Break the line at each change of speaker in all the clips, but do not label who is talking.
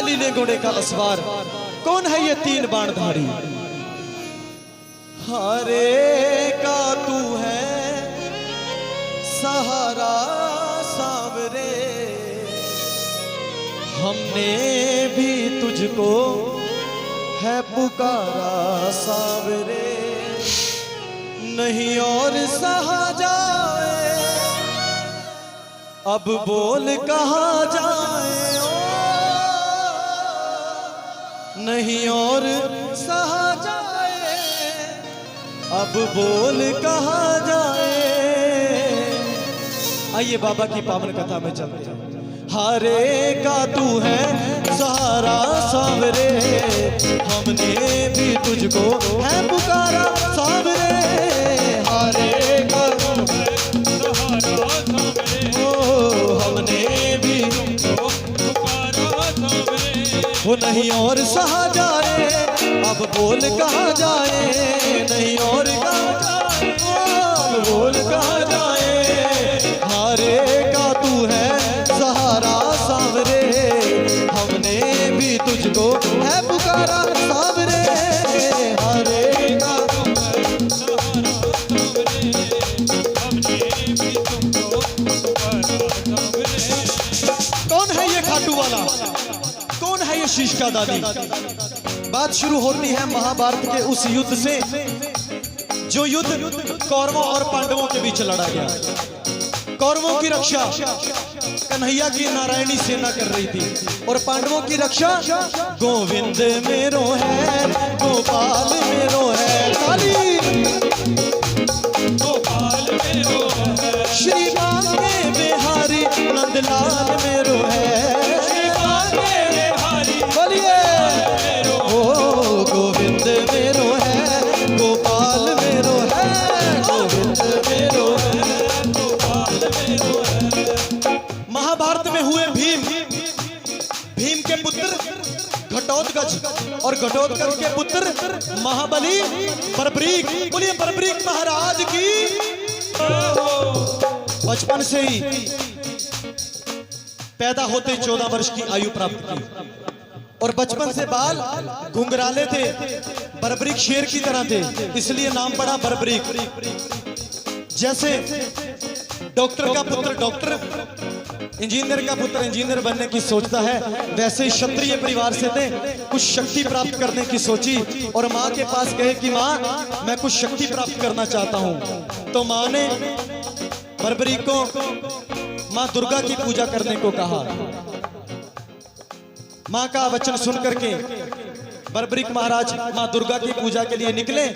है लीले घोड़े का असवार, कौन है ये तीन बाणधारी। हरे का तू है सहारा सांवरे, हमने भी तुझको है पुकारा सांवरे। नहीं और सहा जाए, अब बोल कहाँ जाए, नहीं और सहा जाए, अब बोल कहाँ जाए। आइए बाबा की पावन कथा में चलते हैं। हरे का तू है सहारा सांवरे, हमने भी तुझको है पुकारा सांवरे। हरे का तू है सहारा सांवरे, ओ हमने भी तुझको पुकारा सांवरे। वो नहीं और सहा जाए, अब बोल कहाँ जाए, नहीं और कहाँ जाए, अब बोल कहाँ जाए। हरे का तू है सहारा सांवरे, हमने भी तुझको है पुकारा सांवरे। हरे का तू है सहारा सांवरे, हमने भी तुझको पुकारा सांवरे। कौन है ये खाटू वाला, कौन है ये शीश का दादी। बात शुरू होती है महाभारत के उस युद्ध से, जो युद्ध कौरवों और पांडवों के बीच लड़ा गया। कौरवों की रक्षा कन्हैया की नारायणी सेना कर रही थी, और पांडवों की रक्षा गोविंद मेरो है, गोपाल मेरो है, काली गोपाल मेरो है, श्री मांगे बिहारी नंदलाल मेरो है, श्री मांगे बिहारी बोलिए। ओ गोविंद मेरो है, गोपाल मेरो है, गोविंद मेरो है, गोपाल मेरो है। महाभारत में हुए भीम, भीम के पुत्र घटोत्कच और घटोत्कच के पुत्र महाबली बर्बरीक। बोलिए बर्बरीक महाराज की। बचपन से ही पैदा होते 14 वर्ष की आयु प्राप्त की, और बचपन से बाल घुंघराले थे, बर्बरीक शेर की तरह थे, इसलिए नाम पड़ा बर्बरीक। जैसे डॉक्टर का पुत्र डॉक्टर, इंजीनियर का पुत्र इंजीनियर बनने की सोचता है, वैसे ही क्षत्रिय परिवार से थे, कुछ शक्ति प्राप्त करने की सोची, और माँ के पास गए कि माँ मैं कुछ शक्ति प्राप्त करना चाहता हूँ। तो माँ ने बर्बरीक को माँ दुर्गा की पूजा करने को कहा। माँ का वचन सुन करके बर्बरीक महाराज माँ दुर्गा की पूजा के लिए निकले,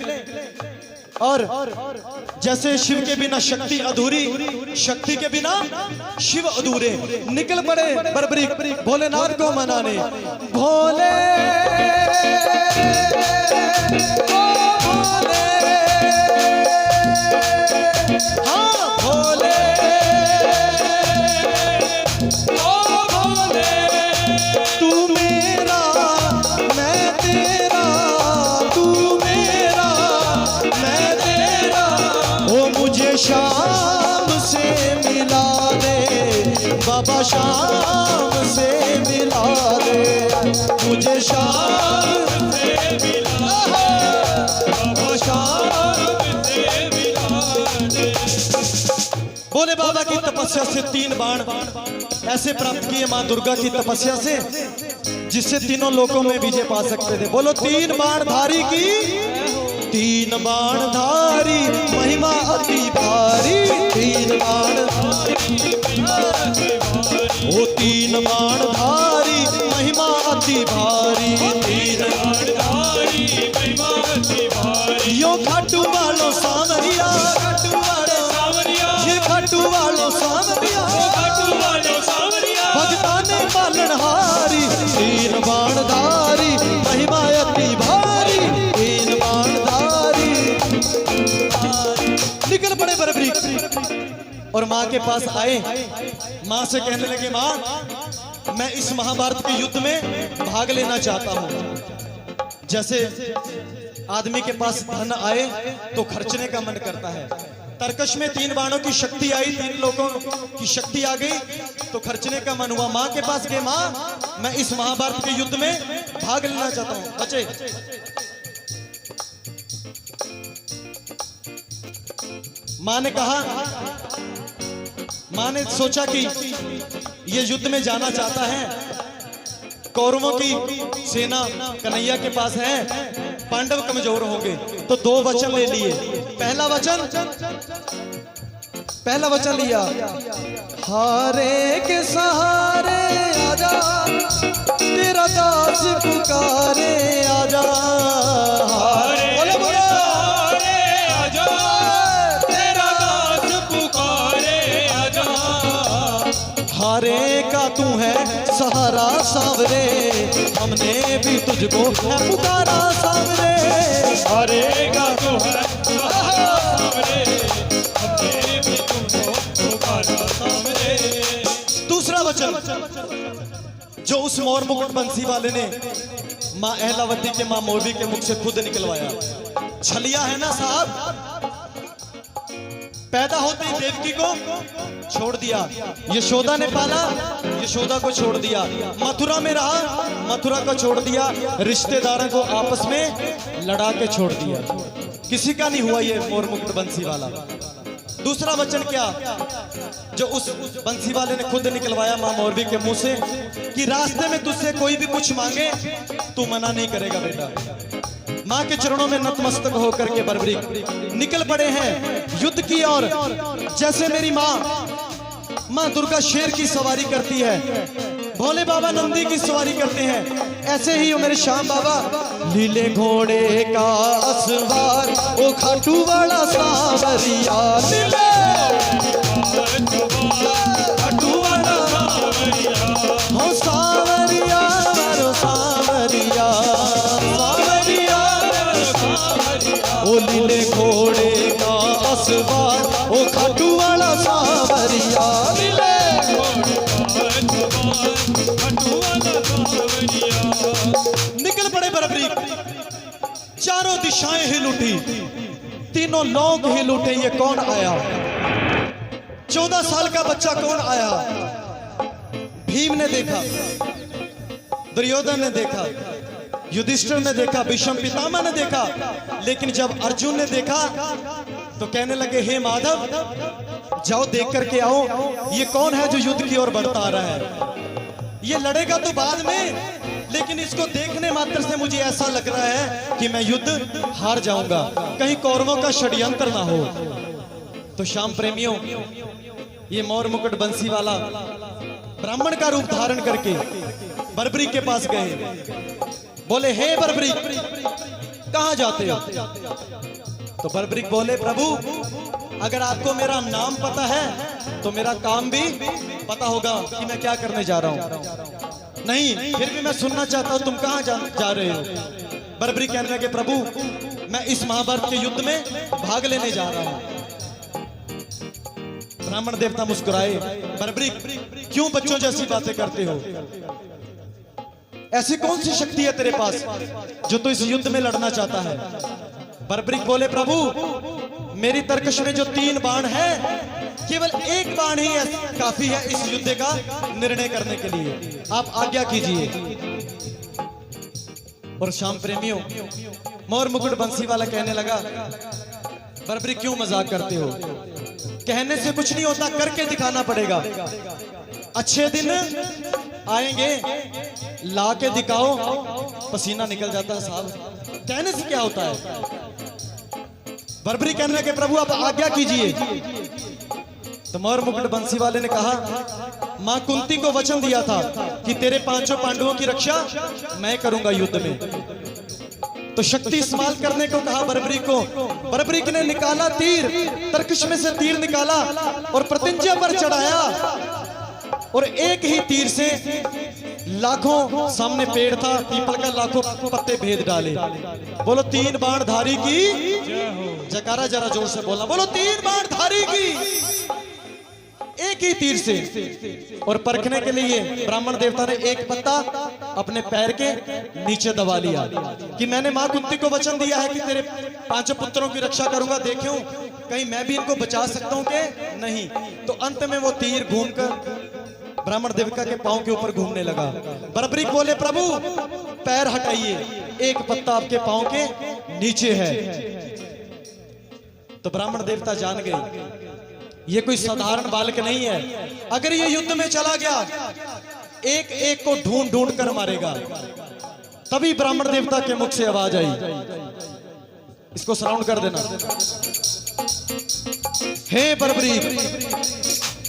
और जैसे शिव के बिना शक्ति अधूरी, शक्ति के बिना शिव अधूरे, निकल पड़े बर्बरीक भोलेनाथ को मनाने। भोले भोले हाँ भोले ओ भोले, तू मेरा मैं तेरा, तू मेरा मैं तेरा, ओ मुझे शाम से मिला दे बाबा, शाम से मिला दे, मुझे शाम से मिला दे बाबा, शाम से मिला दे। बोले बाबा की तपस्या से 3 बाण ऐसे प्राप्त किए मां दुर्गा की तपस्या से, जिससे तीनों लोकों में विजय पा सकते थे। बोलो 3 बाण धारी की, 3 बाण धारी महिमा अति भारी, 3 बाण ओ 3 बाण धारी महिमा अति भारी, 3 बाण धारी महिमा अति भारी। यो खाटू वालों सांवरिया, खाटू वालों सांवरिया, ये खाटू वालों सांवरिया, खाटू वालों सांवरिया, भगता ने पालन हारी, 3 बाण धारी महिमा अति भारी, 3 बाण धारी। निकल पड़े बर्बरीक और माँ के पास आए। माँ से कहने लगे, माँ मैं इस महाभारत के युद्ध में भाग लेना चाहता हूँ। जैसे आदमी के पास धन आए तो खर्चने का मन करता है, तरकश में 3 बाणों की शक्ति आई, 3 लोगों की शक्ति आ गई, तो खर्चने का मन हुआ। माँ के पास गए, माँ मैं इस महाभारत के युद्ध में भाग लेना चाहता हूं। बच्चे माँ ने कहा, माँ ने सोचा कि ये युद्ध में जाना चाहता है, कौरवों की सेना कन्हैया के पास है, पांडव कमजोर होंगे, तो 2 वचन ले लिए। पहला वचन लिया, हारे के सहारे आजा, तेरा दास पुकारे आजा। बोलो
सहारे आजा, तेरा दास पुकारे आजा।
हारे का तू है सहारा सांवरे, हमने भी तुझको है पुकारा सांवरे।
हारे का तू है सहारा सांवरे, हमने भी तुमको पुकारा सांवरे।
दूसरा वचन जो उस मोर मुकुट बंसी वाले ने माँ अहलावती के माँ मोरबी के मुख से खुद निकलवाया। छलिया है ना साहब, पैदा होते ही देवकी को छोड़ दिया, यशोदा ने पाला, यशोदा को छोड़ दिया, मथुरा में रहा, मथुरा को छोड़ दिया, रिश्तेदारों को आपस में लड़ा के छोड़ दिया। किसी का नहीं हुआ ये मोर मुकुट बंसी वाला। दूसरा वचन क्या, जो उस बंसी वाले ने खुद निकलवाया मां मोरबी के मुंह से, कि रास्ते में तुझसे कोई भी कुछ मांगे तू मना नहीं करेगा बेटा। मां के चरणों में नतमस्तक होकर के बर्बरीक निकल पड़े हैं युद्ध की ओर। जैसे मेरी मां दुर्गा शेर की सवारी करती है, भोले बाबा नंदी की सवारी करते हैं, ऐसे ही मेरे श्याम बाबा लीले घोड़े का असवार, ओ खाटू वाला सांवरिया, लीले खाटू वाला हो सांवरिया, मारो सांवरिया, सांवरिया ओ लीले घोड़े का असवार, ओ खाटू वाला सांवरिया, लीले निकल पड़े बरबरी। चारों दिशाएं हिल उठी, तीनों लोग हिल उठे। ये कौन आया? 14 साल का बच्चा कौन आया? भीम ने देखा, दुर्योधन ने देखा, युधिष्ठिर ने देखा, भीष्म पितामह ने देखा, लेकिन जब अर्जुन ने देखा तो कहने लगे, हे माधव जाओ देख करके आओ, ये कौन है जो युद्ध की ओर बढ़ता आ रहा है? ये लड़ेगा तो बाद में, लेकिन इसको देखने मात्र से मुझे ऐसा लग रहा है कि मैं युद्ध हार जाऊंगा, कहीं कौरवों का षड्यंत्र ना हो। तो श्याम प्रेमियों, ये मोर मुकुट बंसी वाला ब्राह्मण का रूप धारण करके बर्बरी के पास गए। बोले, हे बर्बरी कहां जाते हो? तो बर्बरीक बोले, प्रभु अगर आपको मेरा नाम पता है तो मेरा काम भी पता होगा कि मैं क्या करने जा रहा हूं। नहीं, फिर भी मैं सुनना चाहता हूं, तुम कहां जा रहे हो? बर्बरी कहने लगे, प्रभु मैं इस महाभारत के युद्ध में भाग लेने जा रहा हूं। ब्राह्मण देवता मुस्कुराए, बर्बरी क्यों बच्चों जैसी बातें करते हो? ऐसी कौन सी शक्ति है तेरे पास जो तू इस युद्ध में लड़ना चाहता है? बर्बरीक बोले, प्रभु मेरी तरकश में जो 3 बाण है, केवल एक बाण ही काफी है इस युद्ध का निर्णय करने के लिए, आप आज्ञा कीजिए। और श्याम प्रेमियों, मोर मुकुट बंसी वाला कहने लगा, बर्बरी क्यों मजाक करते हो? कहने से कुछ नहीं होता, करके दिखाना पड़ेगा। अच्छे दिन आएंगे, ला के दिखाओ, पसीना निकल जाता है साहब, कहने से क्या होता है? बर्बरी कहने लगे, प्रभु आप आज्ञा कीजिए। तो मोर मुकुट बंसी वाले ने कहा, मां कुंती को वचन दिया था कि तेरे 5 पांडवों की रक्षा मैं करूंगा युद्ध में। तो शक्ति इस्तेमाल करने को कहा बर्बरी को। बर्बरी ने निकाला तीर, तरकश में से तीर निकाला और प्रतिज्ञा पर चढ़ाया, और एक ही तीर से लाखों, सामने पेड़ था पीपल का, लाखों पत्ते भेद डाले। बोलो 3 बाण धारी की जयकारा, जरा जोर से बोलना, बोलो 3 बाण धारी की, एक ही तीर से। और परखने के लिए ब्राह्मण देवता ने एक पत्ता अपने पैर के नीचे दबा लिया कि मैंने मां कुंती को वचन दिया है कि तेरे 5 पुत्रों की रक्षा करूंगा, देखूं कहीं मैं भी इनको बचा सकता हूं कि नहीं। तो अंत में वो तीर घूमकर ब्राह्मण देवता के पांव के ऊपर घूमने लगा। बरबरीक बोले प्रभु पैर हटाइए, एक पत्ता आपके पांव के नीचे है। तो ब्राह्मण देवता जान गए ये कोई साधारण बालक नहीं है, अगर ये युद्ध में चला गया एक एक को ढूंढ ढूंढ कर मारेगा। तभी ब्राह्मण देवता के मुख से आवाज आई, इसको श्रवण कर देना। हे बरबरीक